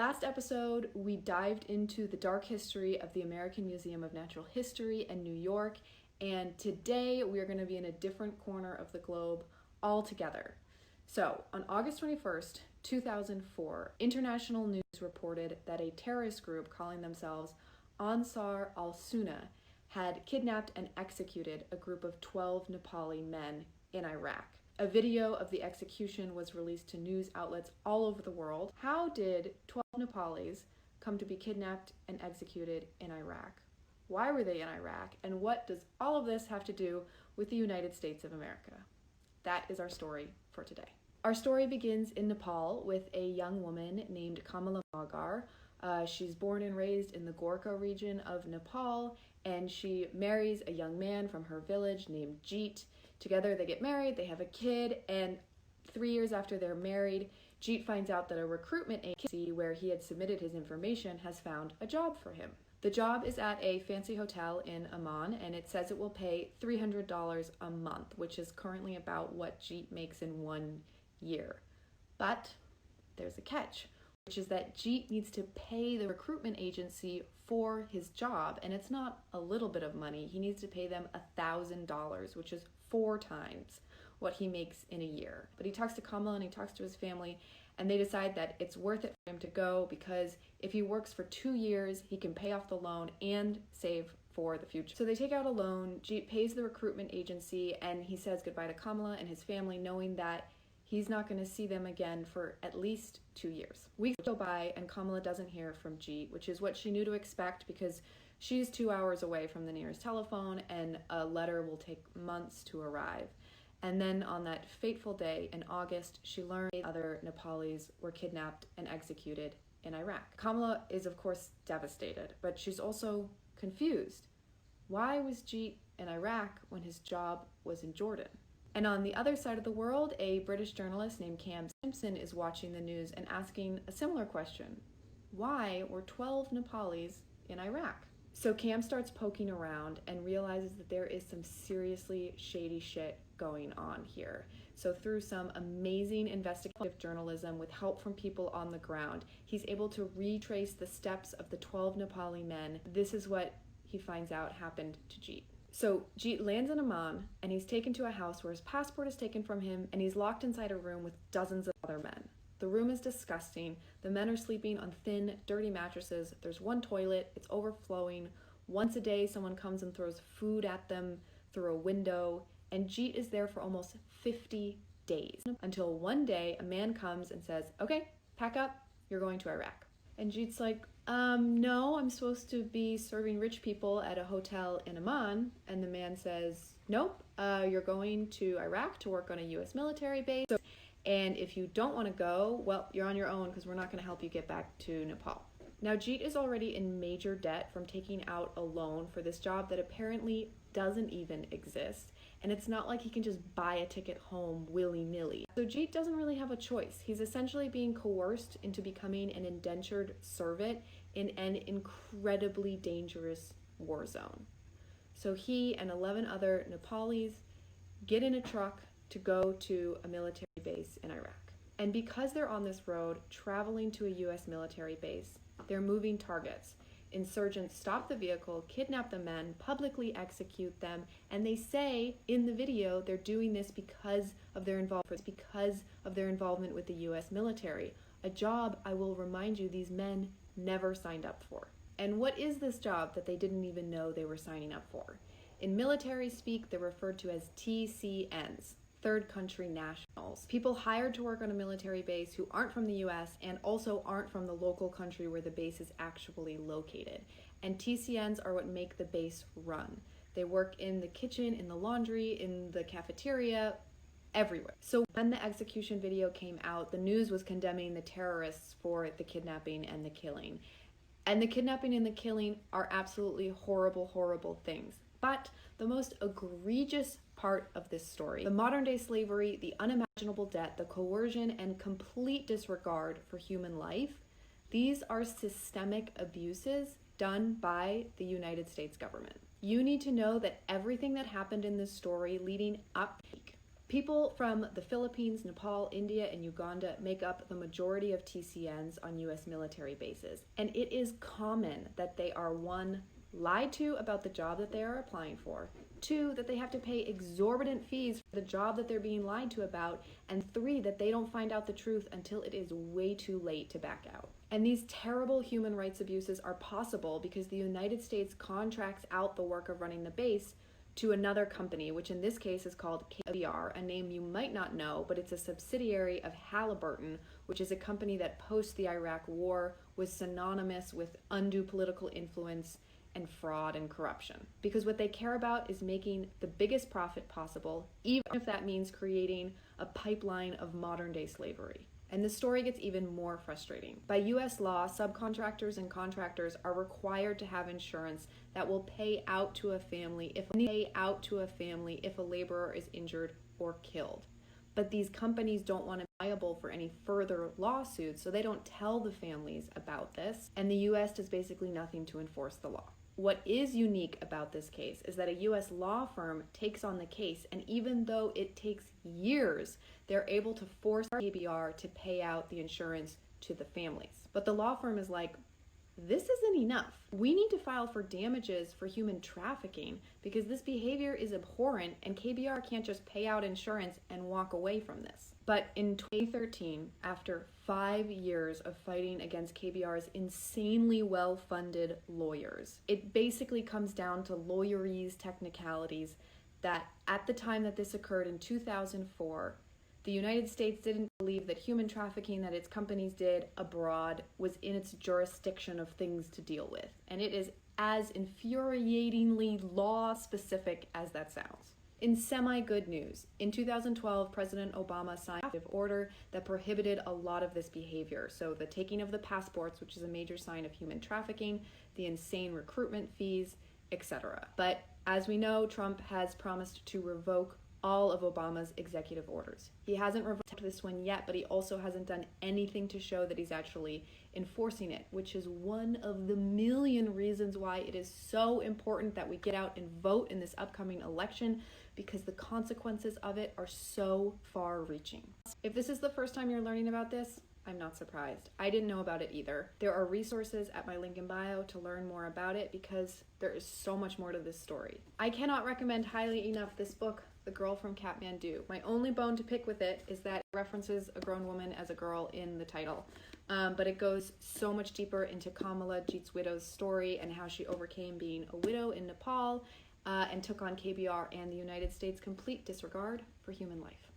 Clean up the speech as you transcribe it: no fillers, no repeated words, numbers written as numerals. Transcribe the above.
Last episode, we dived into the dark history of the American Museum of Natural History in New York, and today we are going to be in a different corner of the globe altogether. So, on August 21st, 2004, international news reported that a terrorist group calling themselves Ansar al-Sunna had kidnapped and executed a group of 12 Nepali men in Iraq. A video of the execution was released to news outlets all over the world. How did 12 Nepalis come to be kidnapped and executed in Iraq? Why were they in Iraq? And what does all of this have to do with the United States of America? That is our story for today. Our story begins in Nepal with a young woman named 𝗀𝗵𝗿𝗲. She's born and raised in the Gorkha region of Nepal, and she marries a young man from her village named 𝗷𝗵𝗿𝗲. Together they get married, they have a kid, and 3 years after they're married, 𝗷𝗵𝗿𝗲 finds out that a recruitment agency where he had submitted his information has found a job for him. The job is at a fancy hotel in Amman, and it says it will pay $300 a month, which is currently about what 𝗷𝗵𝗿𝗲 makes in 1 year. But there's a catch, which is that 𝗷𝗵𝗿𝗲 needs to pay the recruitment agency for his job, and it's not a little bit of money. He needs to pay them $1,000, which is 4 times what he makes in a year. But he talks to 𝗀𝗵𝗿𝗲 and he talks to his family, and they decide that it's worth it for him to go because if he works for 2 years, he can pay off the loan and save for the future. So they take out a loan, 𝗷𝗵𝗿𝗲 pays the recruitment agency, and he says goodbye to 𝗀𝗵𝗿𝗲 and his family, knowing that he's not going to see them again for at least 2 years. Weeks go by and 𝗀𝗵𝗿𝗲 doesn't hear from 𝗷𝗵𝗿𝗲, which is what she knew to expect because she's 2 hours away from the nearest telephone and a letter will take months to arrive. And then on that fateful day in August, she learned other Nepalis were kidnapped and executed in Iraq. 𝗀𝗵𝗿𝗲 is of course devastated, but she's also confused. Why was 𝗷𝗵𝗿𝗲 in Iraq when his job was in Jordan? And on the other side of the world, a British journalist named 𝗀𝗵𝗿𝗄 is watching the news and asking a similar question. Why were 12 Nepalis in Iraq? So 𝗀𝗵𝗿𝗄 starts poking around and realizes that there is some seriously shady shit going on here. So through some amazing investigative journalism with help from people on the ground, he's able to retrace the steps of the 12 Nepali men. This is what he finds out happened to 𝗷𝗵𝗿𝗄. So 𝗷𝗵𝗿𝗄 lands in Amman, and he's taken to a house where his passport is taken from him, and he's locked inside a room with dozens of other men. The room is disgusting. The men are sleeping on thin, dirty mattresses. There's one toilet. It's overflowing. Once a day, someone comes and throws food at them through a window, and 𝗷𝗵𝗿𝗄 is there for almost 50 days, until one day a man comes and says, okay, pack up, you're going to Iraq. And 𝗷𝗵𝗿𝗄's like, no, I'm supposed to be serving rich people at a hotel in Amman. And the man says, nope, you're going to Iraq to work on a US military base. And if you don't want to go, well, you're on your own because we're not going to help you get back to Nepal. Now, 𝗷𝗵𝗿𝗄 is already in major debt from taking out a loan for this job that apparently doesn't even exist. And it's not like he can just buy a ticket home willy-nilly. So 𝗷𝗵𝗿𝗄 doesn't really have a choice. He's essentially being coerced into becoming an indentured servant in an incredibly dangerous war zone. So he and 11 other Nepalis get in a truck to go to a military base in Iraq. And because they're on this road, traveling to a US military base, they're moving targets. Insurgents stop the vehicle, kidnap the men, publicly execute them, and they say in the video they're doing this because of their involvement with the US military, a job, I will remind you, these men never signed up for. And what is this job that they didn't even know they were signing up for? In military speak, they're referred to as TCNs, third country nationals. People hired to work on a military base who aren't from the US and also aren't from the local country where the base is actually located. And TCNs are what make the base run. They work in the kitchen, in the laundry, in the cafeteria, everywhere. So when the execution video came out, the news was condemning the terrorists for the kidnapping and the killing. And the kidnapping and the killing are absolutely horrible, horrible things. But the most egregious part of this story, the modern day slavery, the unimaginable debt, the coercion, and complete disregard for human life, these are systemic abuses done by the United States government. You need to know that everything that happened in this story leading up People from the Philippines, Nepal, India, and Uganda make up the majority of TCNs on US military bases, and it is common that they are 1, lied to about the job that they are applying for, 2, that they have to pay exorbitant fees for the job that they're being lied to about, and 3, that they don't find out the truth until it is way too late to back out. And these terrible human rights abuses are possible because the United States contracts out the work of running the base to another company, which in this case is called KBR, a name you might not know, but it's a subsidiary of Halliburton, which is a company that post the Iraq War was synonymous with undue political influence and fraud and corruption. Because what they care about is making the biggest profit possible, even if that means creating a pipeline of modern-day slavery. And the story gets even more frustrating. By US law, subcontractors and contractors are required to have insurance that will pay out to a family if a laborer is injured or killed. But these companies don't want to be liable for any further lawsuits, so they don't tell the families about this, and the US does basically nothing to enforce the law. What is unique about this case is that a US law firm takes on the case, and even though it takes years, they're able to force KBR to pay out the insurance to the families. But the law firm is like, this isn't enough. We need to file for damages for human trafficking because this behavior is abhorrent and KBR can't just pay out insurance and walk away from this. But in 2013, after 5 years of fighting against KBR's insanely well-funded lawyers, it basically comes down to lawyerese technicalities that at the time that this occurred in 2004, the United States didn't believe that human trafficking that its companies did abroad was in its jurisdiction of things to deal with. And it is as infuriatingly law-specific as that sounds. In semi-good news, in 2012, President Obama signed an executive order that prohibited a lot of this behavior. So the taking of the passports, which is a major sign of human trafficking, the insane recruitment fees, etc. But as we know, Trump has promised to revoke all of Obama's executive orders. He hasn't revoked this one yet, but he also hasn't done anything to show that he's actually enforcing it, which is one of the million reasons why it is so important that we get out and vote in this upcoming election, because the consequences of it are so far-reaching. If this is the first time you're learning about this, I'm not surprised. I didn't know about it either. There are resources at my link in bio to learn more about it because there is so much more to this story. I cannot recommend highly enough this book, The Girl from Kathmandu. My only bone to pick with it is that it references a grown woman as a girl in the title. But it goes so much deeper into 𝗀𝗵𝗿𝗲 story and how she overcame being a widow in Nepal and took on KBR and the United States' complete disregard for human life.